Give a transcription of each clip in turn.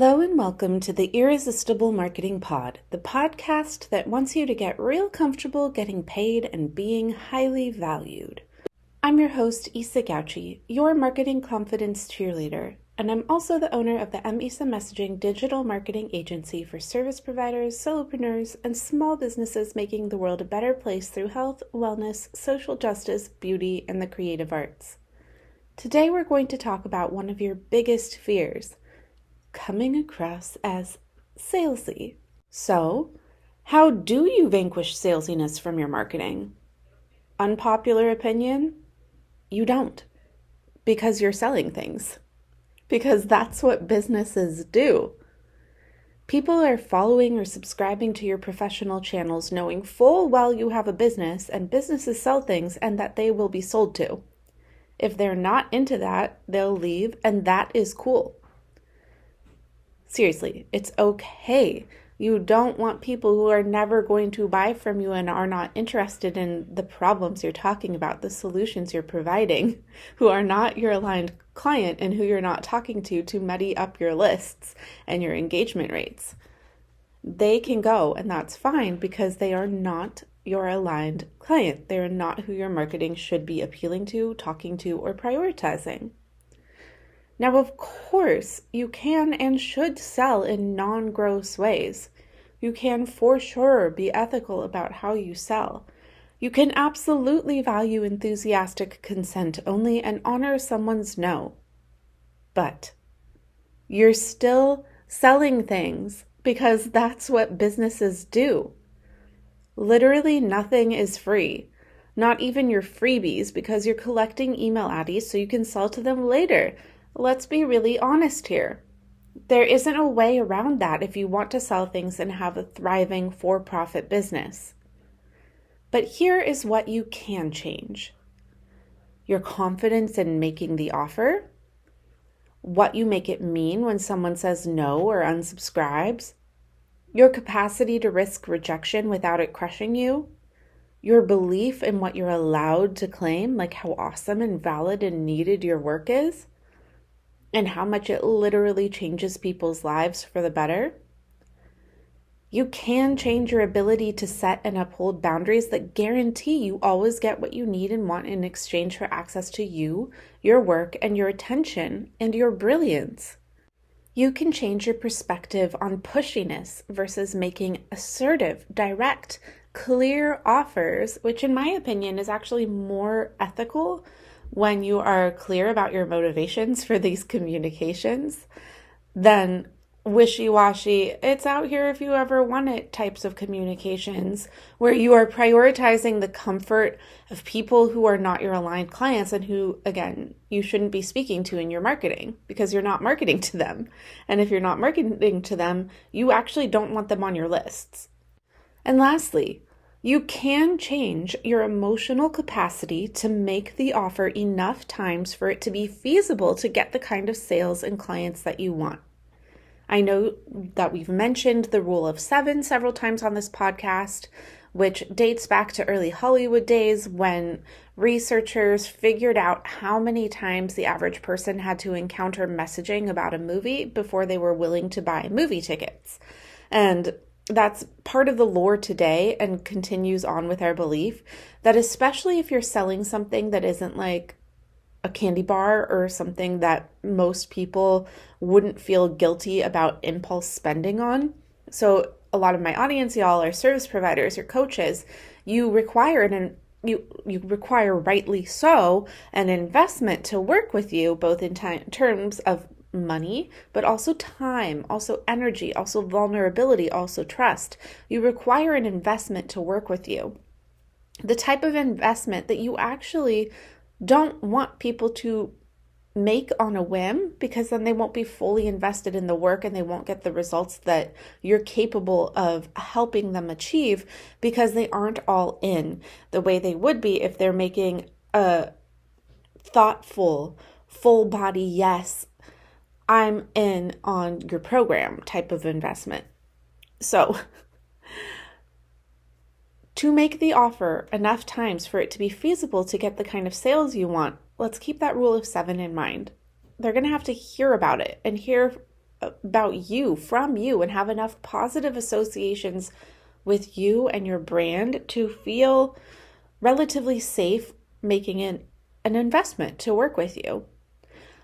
Hello and welcome to the Irresistible Marketing Pod, the podcast that wants you to get real comfortable getting paid and being highly valued. I'm your host, Isa Gauchi, your marketing confidence cheerleader, and I'm also the owner of the MISA Messaging digital marketing agency for service providers, solopreneurs, and small businesses making the world a better place through health, wellness, social justice, beauty, and the creative arts. Today we're going to talk about one of your biggest fears, coming across as salesy. So, how do you vanquish salesiness from your marketing? Unpopular opinion? You don't. Because you're selling things. Because that's what businesses do. People are following or subscribing to your professional channels knowing full well you have a business and businesses sell things and that they will be sold to. If they're not into that, they'll leave, and that is cool. Seriously, it's okay. You don't want people who are never going to buy from you and are not interested in the problems you're talking about, the solutions you're providing, who are not your aligned client and who you're not talking to muddy up your lists and your engagement rates. They can go, and that's fine because they are not your aligned client. They are not who your marketing should be appealing to, talking to, or prioritizing. Now, of course, you can and should sell in non-gross ways. You can for sure be ethical about how you sell. You can absolutely value enthusiastic consent only and honor someone's no. But you're still selling things because that's what businesses do. Literally nothing is free. Not even your freebies, because you're collecting email addies so you can sell to them later. Let's be really honest here. There isn't a way around that if you want to sell things and have a thriving for-profit business. But here is what you can change. Your confidence in making the offer, what you make it mean when someone says no or unsubscribes, your capacity to risk rejection without it crushing you, your belief in what you're allowed to claim, like how awesome and valid and needed your work is, and how much it literally changes people's lives for the better. You can change your ability to set and uphold boundaries that guarantee you always get what you need and want in exchange for access to you, your work, and your attention, and your brilliance. You can change your perspective on pushiness versus making assertive, direct, clear offers, which in my opinion is actually more ethical when you are clear about your motivations for these communications, than wishy-washy, it's out here if you ever want it types of communications where you are prioritizing the comfort of people who are not your aligned clients and who, again, you shouldn't be speaking to in your marketing because you're not marketing to them. And if you're not marketing to them, you actually don't want them on your lists. And lastly, you can change your emotional capacity to make the offer enough times for it to be feasible to get the kind of sales and clients that you want. I know that we've mentioned the rule of 7 several times on this podcast, which dates back to early Hollywood days when researchers figured out how many times the average person had to encounter messaging about a movie before they were willing to buy movie tickets. And that's part of the lore today and continues on with our belief that especially if you're selling something that isn't like a candy bar or something that most people wouldn't feel guilty about impulse spending on. So a lot of my audience, y'all, are service providers or coaches. You require you require, rightly so, an investment to work with you, both in terms of money, but also time, also energy, also vulnerability, also trust. You require an investment to work with you. The type of investment that you actually don't want people to make on a whim, because then they won't be fully invested in the work and they won't get the results that you're capable of helping them achieve because they aren't all in the way they would be if they're making a thoughtful, full body yes, I'm in on your program type of investment. So to make the offer enough times for it to be feasible to get the kind of sales you want, let's keep that rule of 7 in mind. They're going to have to hear about it and hear about you from you and have enough positive associations with you and your brand to feel relatively safe making an investment to work with you.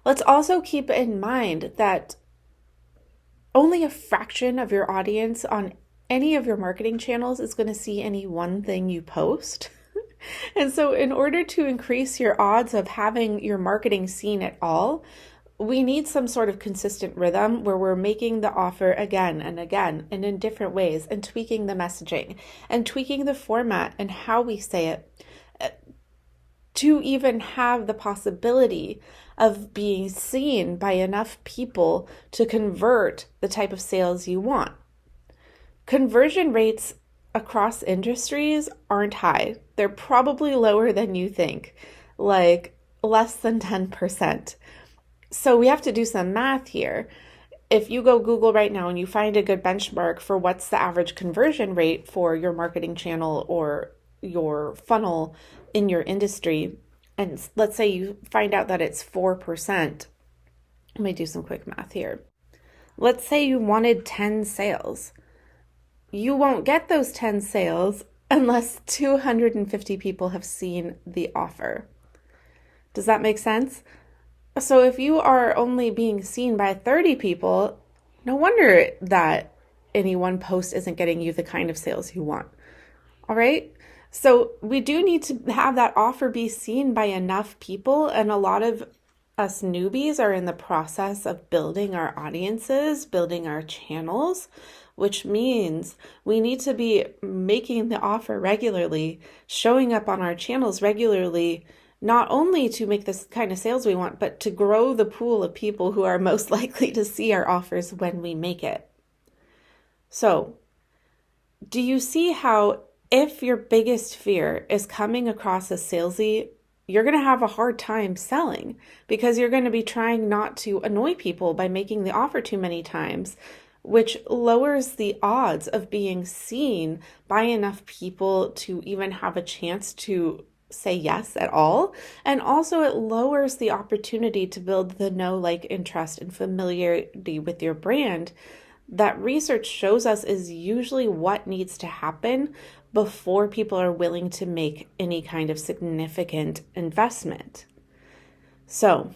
Let's also keep in mind that only a fraction of your audience on any of your marketing channels is going to see any one thing you post. And so in order to increase your odds of having your marketing seen at all, we need some sort of consistent rhythm where we're making the offer again and again and in different ways and tweaking the messaging and tweaking the format and how we say it to even have the possibility of being seen by enough people to convert the type of sales you want. Conversion rates across industries aren't high. They're probably lower than you think, like less than 10%. So we have to do some math here. If you go Google right now and you find a good benchmark for what's the average conversion rate for your marketing channel or your funnel in your industry, and let's say you find out that it's 4%. Let me do some quick math here. Let's say you wanted 10 sales. You won't get those 10 sales unless 250 people have seen the offer. Does that make sense? So if you are only being seen by 30 people, no wonder that any one post isn't getting you the kind of sales you want. All right? So we do need to have that offer be seen by enough people, and a lot of us newbies are in the process of building our audiences, building our channels, which means we need to be making the offer regularly, showing up on our channels regularly, not only to make this kind of sales we want, but to grow the pool of people who are most likely to see our offers when we make it. So, do you see how if your biggest fear is coming across as salesy, you're going to have a hard time selling because you're going to be trying not to annoy people by making the offer too many times, which lowers the odds of being seen by enough people to even have a chance to say yes at all. And also it lowers the opportunity to build the know, like, and trust and familiarity with your brand that research shows us is usually what needs to happen before people are willing to make any kind of significant investment. So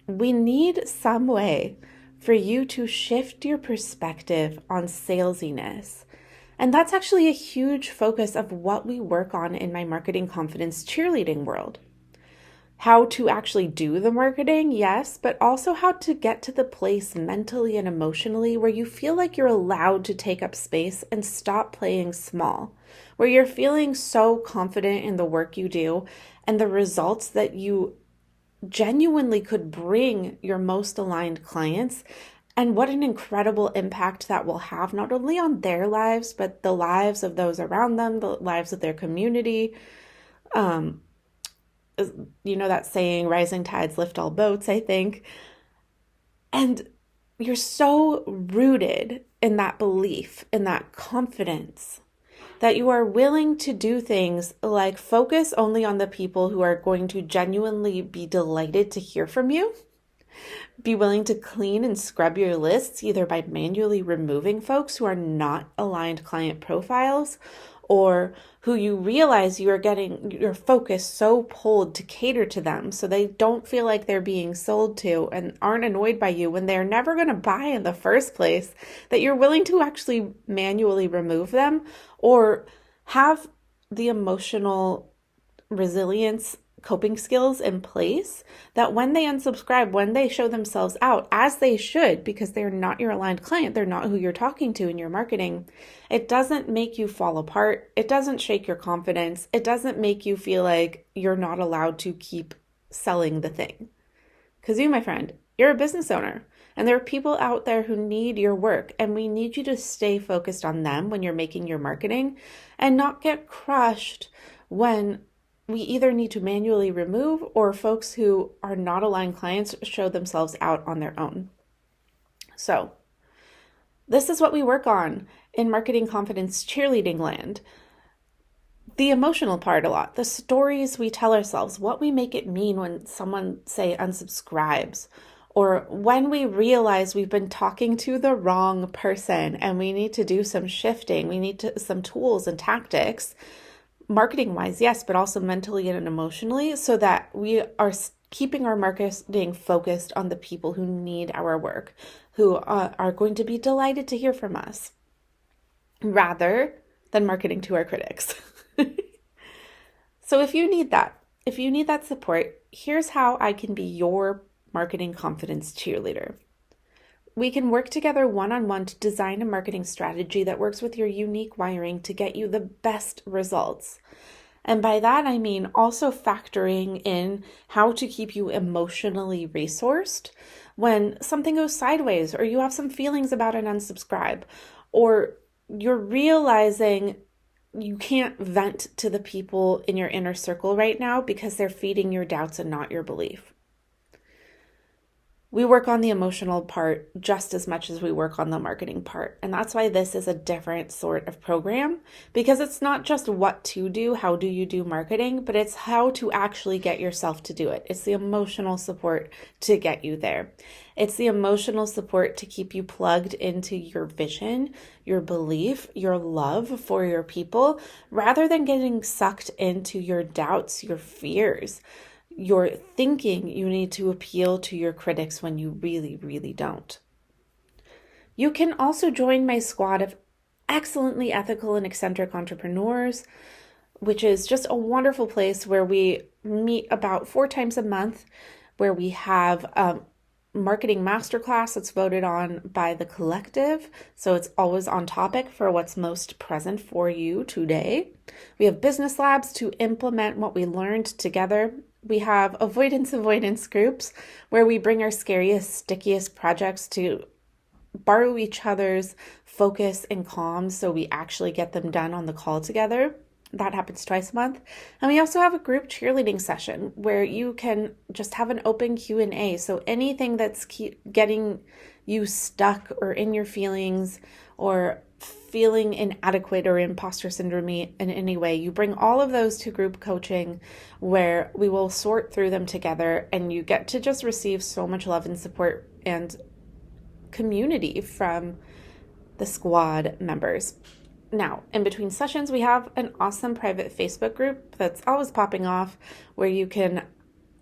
we need some way for you to shift your perspective on salesiness. And that's actually a huge focus of what we work on in my marketing confidence cheerleading world. How to actually do the marketing, yes, but also how to get to the place mentally and emotionally where you feel like you're allowed to take up space and stop playing small, where you're feeling so confident in the work you do and the results that you genuinely could bring your most aligned clients, and what an incredible impact that will have not only on their lives, but the lives of those around them, the lives of their community. You know that saying, rising tides lift all boats, I think. And you're so rooted in that belief, in that confidence, that you are willing to do things like focus only on the people who are going to genuinely be delighted to hear from you. Be willing to clean and scrub your lists, either by manually removing folks who are not aligned client profiles, or who you realize you are getting your focus so pulled to cater to them so they don't feel like they're being sold to and aren't annoyed by you when they're never going to buy in the first place, that you're willing to actually manually remove them, or have the emotional resilience coping skills in place that when they unsubscribe, when they show themselves out, as they should, because they're not your aligned client, they're not who you're talking to in your marketing, it doesn't make you fall apart. It doesn't shake your confidence. It doesn't make you feel like you're not allowed to keep selling the thing. Because you, my friend, you're a business owner, and there are people out there who need your work, and we need you to stay focused on them when you're making your marketing and not get crushed when we either need to manually remove or folks who are not aligned clients show themselves out on their own. So this is what we work on in marketing confidence cheerleading land. The emotional part a lot, the stories we tell ourselves, what we make it mean when someone, say, unsubscribes, or when we realize we've been talking to the wrong person and we need to do some shifting, we need some tools and tactics, marketing wise, yes, but also mentally and emotionally, so that we are keeping our marketing focused on the people who need our work, who are going to be delighted to hear from us, rather than marketing to our critics. So if you need that support, here's how I can be your marketing confidence cheerleader. We can work together one-on-one to design a marketing strategy that works with your unique wiring to get you the best results. And by that, I mean also factoring in how to keep you emotionally resourced when something goes sideways, or you have some feelings about an unsubscribe, or you're realizing you can't vent to the people in your inner circle right now because they're feeding your doubts and not your belief. We work on the emotional part just as much as we work on the marketing part. And that's why this is a different sort of program, because it's not just what to do, how do you do marketing, but it's how to actually get yourself to do it. It's the emotional support to get you there. It's the emotional support to keep you plugged into your vision, your belief, your love for your people, rather than getting sucked into your doubts, your fears. You're thinking you need to appeal to your critics when you really, really don't. You can also join my squad of excellently ethical and eccentric entrepreneurs, which is just a wonderful place where we meet about 4 times a month, where we have a marketing masterclass that's voted on by the collective. So it's always on topic for what's most present for you today. We have business labs to implement what we learned together. We have avoidance groups where we bring our scariest, stickiest projects to borrow each other's focus and calm so we actually get them done on the call together. That happens twice a month. And we also have a group cheerleading session where you can just have an open Q&A. So anything that's getting you stuck or in your feelings or feeling inadequate or imposter syndrome in any way, you bring all of those to group coaching where we will sort through them together, and you get to just receive so much love and support and community from the squad members. Now, in between sessions, we have an awesome private Facebook group that's always popping off where you can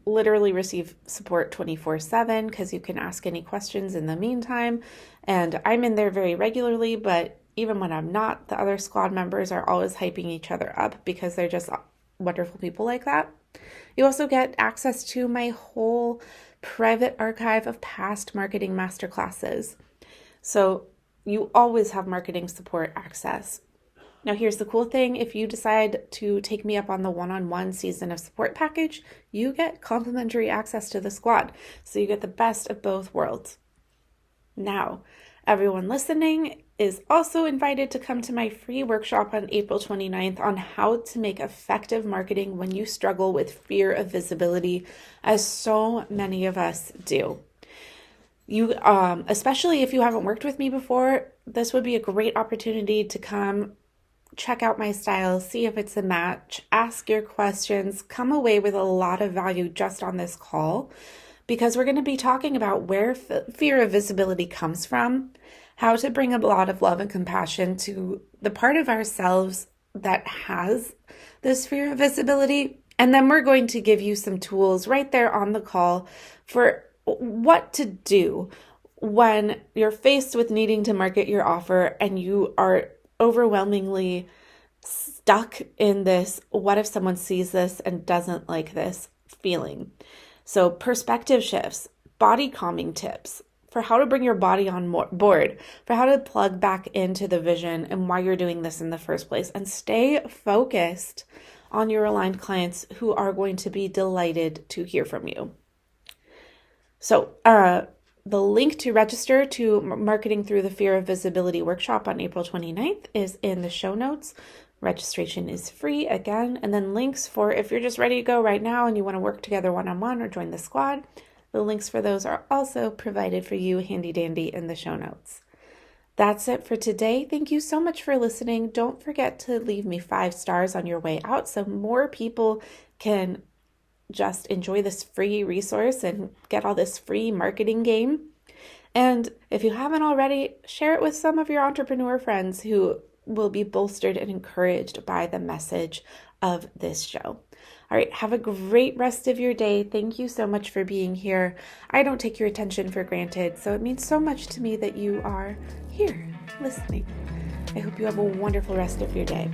literally receive support 24/7 because you can ask any questions in the meantime. And I'm in there very regularly, but even when I'm not, the other squad members are always hyping each other up because they're just wonderful people like that. You also get access to my whole private archive of past marketing masterclasses. So you always have marketing support access. Now, here's the cool thing. If you decide to take me up on the one-on-one season of support package, you get complimentary access to the squad. So you get the best of both worlds. Now, everyone listening is also invited to come to my free workshop on April 29th on how to make effective marketing when you struggle with fear of visibility, as so many of us do. You, especially if you haven't worked with me before, this would be a great opportunity to come check out my style, see if it's a match, ask your questions, come away with a lot of value just on this call, because we're going to be talking about where fear of visibility comes from, how to bring a lot of love and compassion to the part of ourselves that has this fear of visibility. And then we're going to give you some tools right there on the call for what to do when you're faced with needing to market your offer and you are overwhelmingly stuck in this, what if someone sees this and doesn't like this feeling? So perspective shifts, body calming tips for how to bring your body on board, for how to plug back into the vision and why you're doing this in the first place, and stay focused on your aligned clients who are going to be delighted to hear from you. So the link to register to Marketing Through the Fear of Visibility workshop on April 29th is in the show notes. Registration is free again, and then links for if you're just ready to go right now and you want to work together one-on-one or join the squad, the links for those are also provided for you handy dandy in the show notes. That's it for today. Thank you so much for listening. Don't forget to leave me 5 stars on your way out so more people can just enjoy this free resource and get all this free marketing game. And if you haven't already, share it with some of your entrepreneur friends who will be bolstered and encouraged by the message of this show. All right, have a great rest of your day. Thank you so much for being here. I don't take your attention for granted, so it means so much to me that you are here listening. I hope you have a wonderful rest of your day.